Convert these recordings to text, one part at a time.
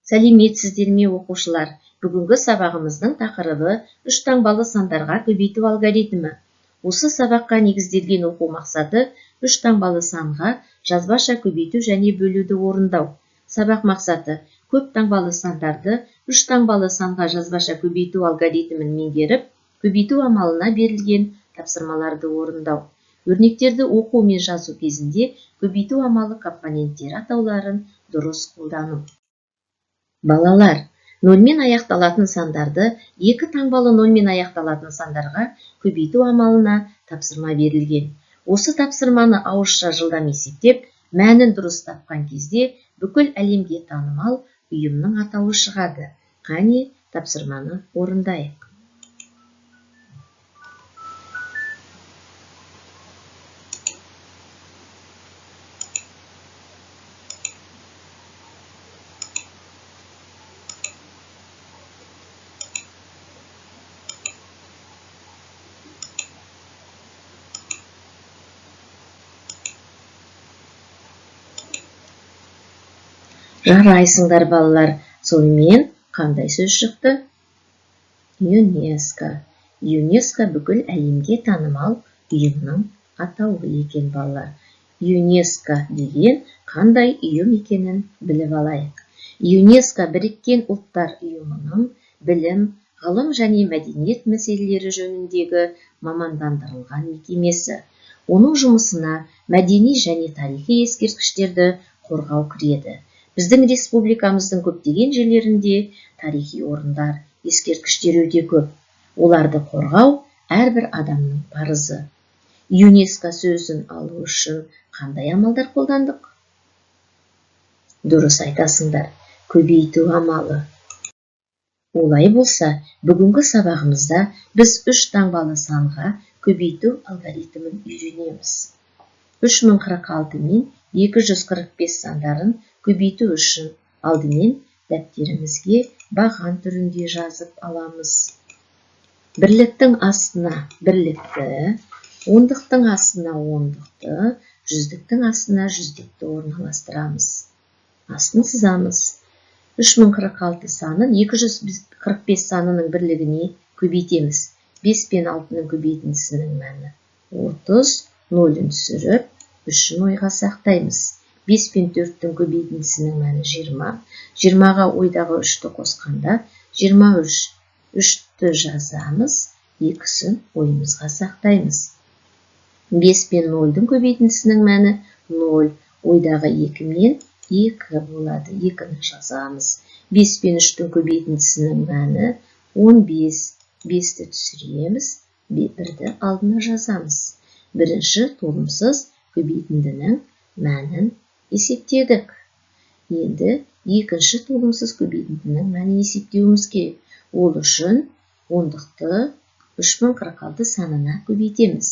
Сәлеметсіздер ме оқушылар? Бүгінгі сабағымыздың тақырыбы үш таңбалы сандарға көбейту алгоритмі. Осы сабаққа негізделген оқу мақсаты үш таңбалы санға жазбаша көбейту және бөлуді орындау. Сабақ мақсаты көп таңбалы сандарды үш таңбалы санға жазбаша көбейту алгоритмін меңгеріп, көбейту амалына берілген тапсырмаларды орындау. Өрнектерді оқу мен жазу кезінде көбейту амалы компоненттері атауларын дұрыс қолдану. Балалар, нөлмен аяқталатын сандарды екі таңбалы нөлмен аяқталатын сандарға көбейту амалына тапсырма берілген. Осы тапсырманы ауызша жылдам есептеп, мәнін дұрыс тапқан кезде бүкіл әлемге танымал ұйымның атауы шығады. Қане, тапсырманы орындайық. Жарайсыңдар балалар, сонымен қандай сөз шықты? ЮНЕСКО. ЮНЕСКО бүкіл әлемге танымал ұйымның атауы екен балалар. ЮНЕСКО деген қандай ұйым екенін біліп алайық. ЮНЕСКО Біріккен ұлттар ұйымының білім, ғылым және мәдениет мәселелері жөніндегі мамандандырылған мекемесі. Оның жұмысына мәдени және тарихи ескерткіштерді қорғау кіреді. Біздің республикамыздың көптеген жерлерінде тарихи орындар, ескерткіштер өте көп. Оларды қорғау әрбір адамның парызы. ЮНЕСКО сөзін алу үшін қандай амалдар қолдандық? Дұрыс айтасыңдар, көбейту амалы. Олай болса, бүгінгі сабағымызда біз үш таңбалы санға көбейту алгоритмін үйренеміз. 3046 мен 245 сандарын көбейту үшін алдымен дәптерімізге баған түрінде жазып аламыз. Бірліктің астына бірлікті, ондықтың астына ондықты, жүздіктің астына жүздікті орналастырамыз. Астын сызамыз. 3046 санын 245 санының бірлігіне көбейтеміз. 5 пен 6-ның көбейтіндісінің мәні 30, 0-ін түсіріп, 3-ін ойға сақтаймыз. 5 пен 4-дің көбейтіндісінің мәні 20. 20-ға ойдағы 3-ті қосқанда 23. 3-ті жазамыз, 2-сін ойымызға сақтаймыз. 5 пен 0-дің көбейтіндісінің мәні 0. Ойдағы 2 мен 2 болады. 2-ні жазамыз. 5 пен 3-дің көбейтіндісінің мәні 15. 5-ті түсіреміз, 1-ді алдына жазамыз. Бірінші толымсыз көбейтіндінің мәнін есептедік. Енді екінші толымсыз көбейтіндінің мәнін есептеуіміз керек. Ол үшін ондықты 3046 санына көбейтеміз.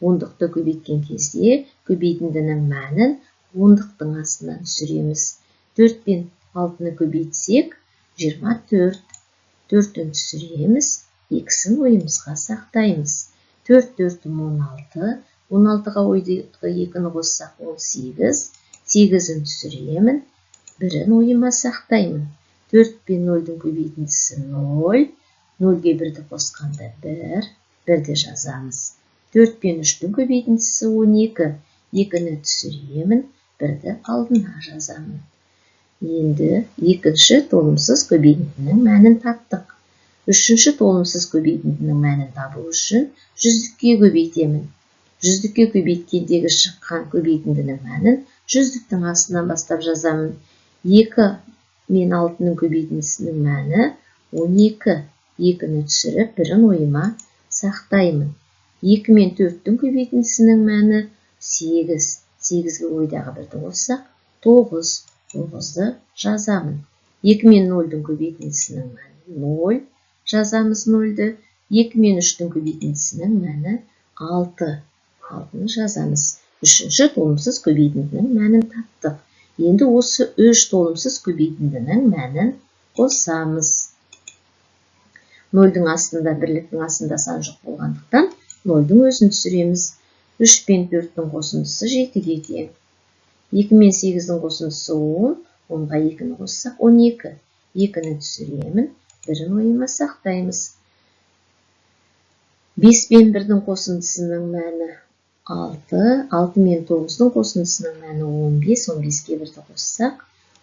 Ондықты көбейткен кезде көбейтіндінің мәнін ондықтың астынан түсіреміз. 4 пен 6-ны көбейтсек 24. 4-ін түсіреміз, 2-сін ойымызға сақтаймыз. 4, 16. 16-ға ойдағы 2-ні қоссақ 18. 8-ін түсіремін, 1-ін ойыма сақтаймын. 4 пен 0-дің көбейтіндісі 0. 0-ге 1-ді қосқанда 1. 1-ді жазамыз. 4 пен 3-дің көбейтіндісі 12. 2-ні түсіремін, 1-ді алдына жазамын. Енді екінші толымсыз көбейтіндінің мәнін таптық. Үшінші толымсыз көбейтіндінің мәнін табу үшін жүздікке көбейтемін. Жүздікке көбейткендегі шыққан көбейтіндінің мәнін жүздіктің астынан бастап жазамын. 2 мен 6-ның көбейтіндісінің мәні 12. 2-ні түсіріп, 1-ін ойыма сақтаймын. 2 мен 4-дің көбейтіндісінің мәні 8. 8-ге ойдағы 1-ді қоссақ 9. 9-ды жазамын. 2 мен 0-дің көбейтіндісінің мәні 0. Жазамыз 0-ді. 2 мен 3-дің көбейтіндісінің мәні 6. 6-ны жазамыз. Үшінші толымсыз көбейтіндінің мәнін таптық. Енді осы 3 толымсыз көбейтіндінің мәнін қосамыз. 0-дің астында, бірліктің астында сан жоқ болғандықтан 0-дің өзін түсіреміз. 3 пен 4-дің қосындысы 7-ге тең. 2 мен 8-дің қосындысы 10. 10-ға 2-ні қоссақ 12. 2-ні түсіремін, 1-ін ойыма сақтаймыз. 5 пен 1-дің қосындысының мәні 6, 6 мен 9-ның қосындысының мәні 15, 15-ке 1-ді қоссақ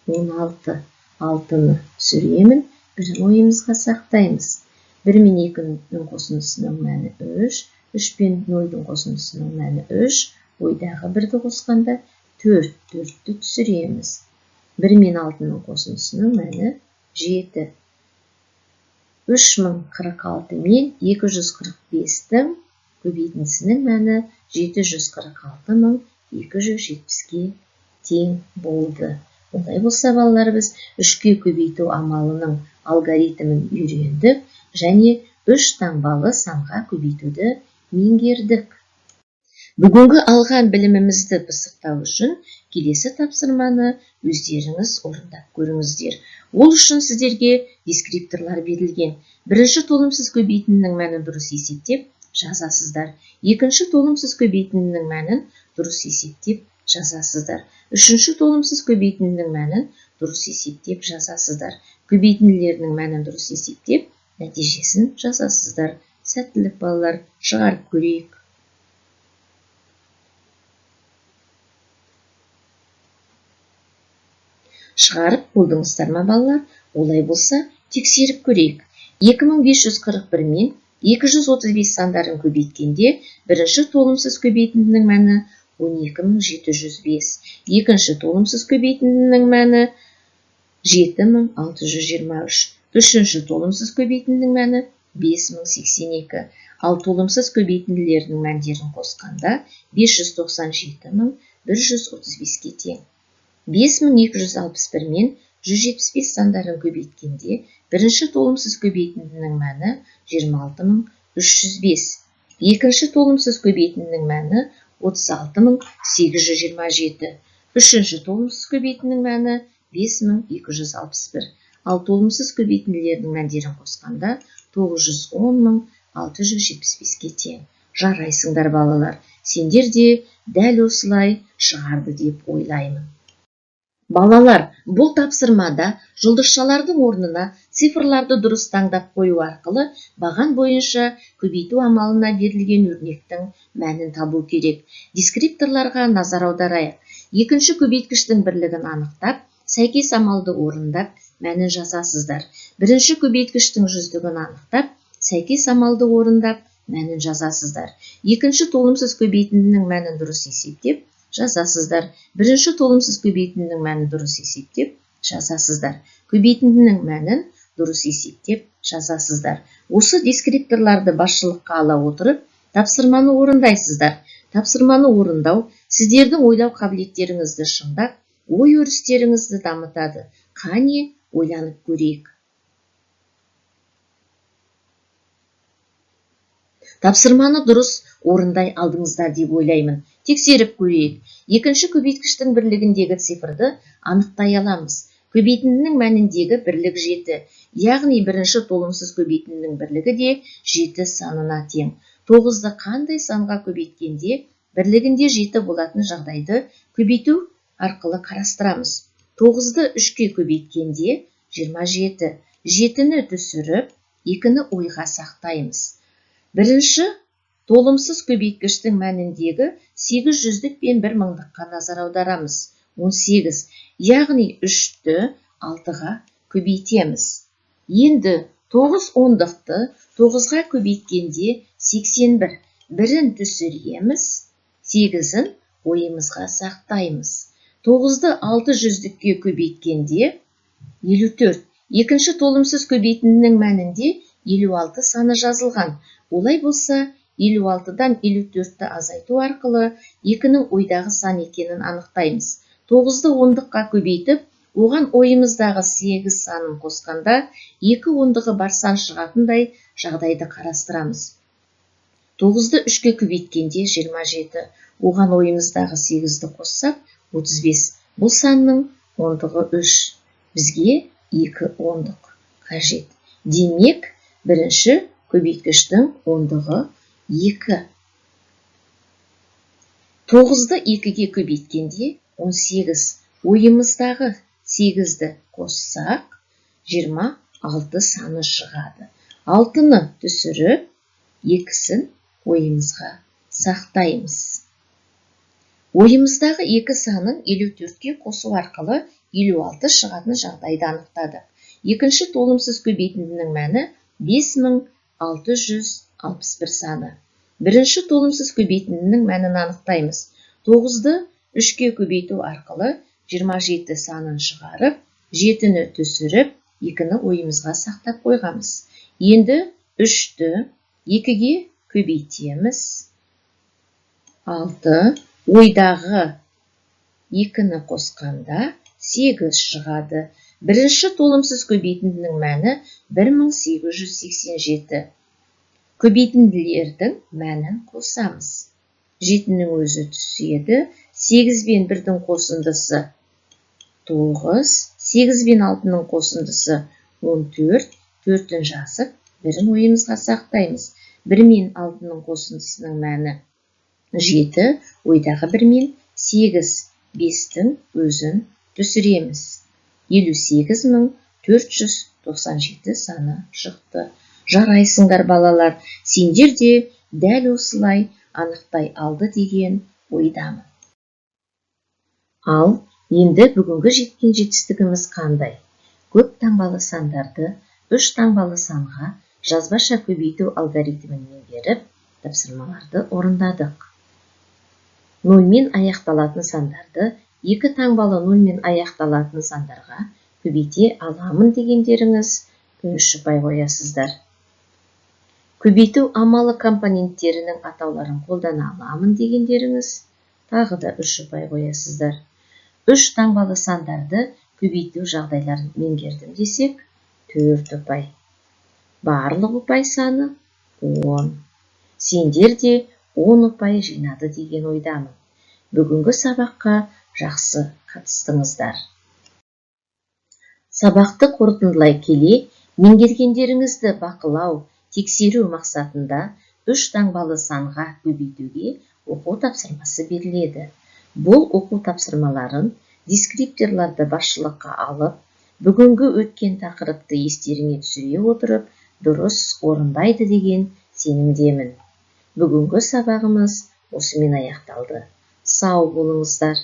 16, 6-ны түсіремін, 1-ін ойымызға сақтаймыз. 1 мен 2-ның қосындысының мәні 3, 3 пен 0-дің қосындысының мәні 3, ойдағы 1-ді қосқанда 4, 4-ті түсіреміз. 1 мен 6-ның қосындысының мәні 7. 3046 мен 245-дің көбейтіндісінің мәні 746.270-ге тең болды. Олай болса, балалар, біз 3-ке көбейту амалының алгоритмін үйрендік және 3 таңбалы санға көбейтуді меңгердік. Бүгінгі алған білімімізді пысықтау үшін келесі тапсырманы өздеріңіз орындап көріңіздер. Ол үшін сіздерге дескрипторлар берілген. Бірінші толымсыз көбейтіннің мәнін дұрыс есептеп жазасыздар. Екінші толымсыз көбейтіннің мәнін дұрыс есептеп жазасыздар. Үшінші толымсыз көбейтіннің мәнін дұрыс есептеп жазасыздар. Көбейтінділерінің мәнін дұрыс есептеп, нәтижесін жазасыздар. Сәттілік, балалар, шығарып көрейік. Шығарып болдыңыздар ма, балалар? Олай болса, тексеріп көрейік. 2541 мен 235 сандарын көбейткенде, бірінші толымсыз көбейтіндінің мәні 12705. Екінші толымсыз көбейтіндінің мәні 7623. Үшінші толымсыз көбейтіндінің мәні 5082. Ал толымсыз көбейтінділерінің мәндерін қосқанда 597135-ке тең. 5261 мен 175 сандарын көбейткенде, бірінші толымсыз көбейтіндінің мәні 26305. Екінші толымсыз көбейтіндінің мәні 36827. Үшінші толымсыз көбейтіндінің мәні 5261. Ал толымсыз көбейтінділерінің мәндерін қосқанда 910675-ке тең. Жарайсыңдар, балалар. Сендер де дәл осылай шығарды деп ойлаймын. Балалар, бұл тапсырмада жұлдызшалардың орнына цифрларды дұрыс таңдап қою арқылы баған бойынша көбейту амалына берілген өрнектің мәнін табу керек. Дескрипторларға назар аударайық. Екінші көбейткіштің бірлігін анықтап, сәйкес амалды орындап, мәнін жазасыздар. Бірінші көбейткіштің жүздігін анықтап, сәйкес амалды орындап, мәнін жазасыздар. Екінші толымсыз көбейтіндінің мәнін дұрыс есептеп, жазасыздар. Бірінші толымсыз көбейтіндінің мәнін дұрыс есептеп, жазасыздар. Көбейтіндінің мәнін дұрыс есептеп, жазасыздар. Осы дескрипторларды басшылыққа ала отырып, тапсырманы орындайсыздар. Тапсырманы орындау сіздердің ойлау қабілеттеріңізді шыңдап, ой өрістеріңізді дамытады. Қане, ойланып көрейік. Тапсырманы дұрыс орындай алдыңыздар деп ойлаймын. Тексеріп көрейік. Екінші көбейткіштің бірлігіндегі цифрды анықтай аламыз. Көбейтіндінің мәніндегі бірлік 7. Яғни бірінші толымсыз көбейтіндінің бірлігі де 7 санына тең. 9-ды қандай санға көбейткенде бірлігінде 7 болатын жағдайды көбейту арқылы қарастырамыз. 9-ды 3-ке көбейткенде 27. 7-ні түсіріп, 2-ні ойға сақтаймыз. Бірінші толымсыз көбейткіштің мәніндегі 800-дік пен 1000-дыққа назар аударамыз. 18. Яғни 3-ті 6-ға көбейтеміз. Енді 9 ондықты 9-ға көбейткенде 81. 1-ін түсіреміз, 8-ін ойымызға сақтаймыз. 9-ды 600-дікке көбейткенде 54. Екінші толымсыз көбейтіндінің мәнінде 56 саны жазылған. Олай болса, 56-дан 54-ті азайту арқылы 2-нің ойдағы сан екенін анықтаймыз. 9-ды 10-дыққа көбейтіп, оған ойымыздағы 8 санын қосқанда 2 ондығы бар сан шығатындай жағдайды қарастырамыз. 9-ды 3-ке көбейткенде 27, оған ойымыздағы 8-ді қоссақ 35. Бұл санның ондығы 3. Бізге 2 ондық қажет. Демек, бірінші көбейткіштің ондығы 2. 9-ды 2-ге көбейткенде 18. Ойымыздағы 8-ді қоссақ 26 саны шығады. 6-ны түсіріп, 2-сін ойымызға сақтаймыз. Ойымыздағы 2 санын 54-ке қосу арқылы 56 шығатын жағдайды анықтадық. Екінші толымсыз көбейтіндінің мәні 5661 саны. Бірінші толымсыз көбейтіндінің мәнін анықтаймыз. 9-ды 3-ке көбейту арқылы 27 санын шығарып, 7-ні түсіріп, 2-ні ойымызға сақтап қойғамыз. Енді 3-ті 2-ге көбейтеміз. 6, ойдағы 2-ні қосқанда 8 шығады. Бірінші толымсыз көбейтіндінің мәні 1887. Көбейтінділердің мәнін қосамыз. 7-нің өзі түседі. 8 бен 1-дің қосындысы 9, 8 бен 6-ның қосындысы 14, 4-ін жазып, 1-ін ойымызға сақтаймыз. 1 мен 6-ның қосындысының мәні 7, ойдағы 1 мен 8, 5-тің өзін түсіреміз. 58497 саны шықты. Жарайсыңдар балалар, сендер де дәл осылай анықтай алды деген ойдамын. Ал енді бүгінгі жеткен жетістігіміз қандай? Көп таңбалы сандарды 3 таңбалы санға жазбаша көбейту алгоритмін меңгеріп, тапсырмаларды орындадық. 0-мен аяқталатын сандарды 2 таңбалы 0-мен аяқталатын сандарға көбейте аламын дегендеріңіз 3 ұпай қоясыздар. Көбейту амалы компоненттерінің атауларын қолдана аламын дегендеріңіз тағы да 3 ұпай қоясыздар. 3 таңбалы сандарды көбейту жағдайларын меңгердім десек 4 ұпай. Барлық ұпай саны 10. Сендер де 10 ұпай жинады деген ойдамын. Бүгінгі сабаққа жақсы қатыстыңыздар. Сабақты қорытындылай келе, меңгергендеріңізді бақылау, тексеру мақсатында 3 таңбалы санға көбейтуге оқу тапсырмасы беріледі. Бұл оқу тапсырмаларын дескрипторларды басшылыққа алып, бүгінгі өткен тақырыпты естеріңе түсіре отырып, дұрыс орындайды деген сенімдемін. Бүгінгі сабағымыз осымен аяқталды. Сау болыңыздар.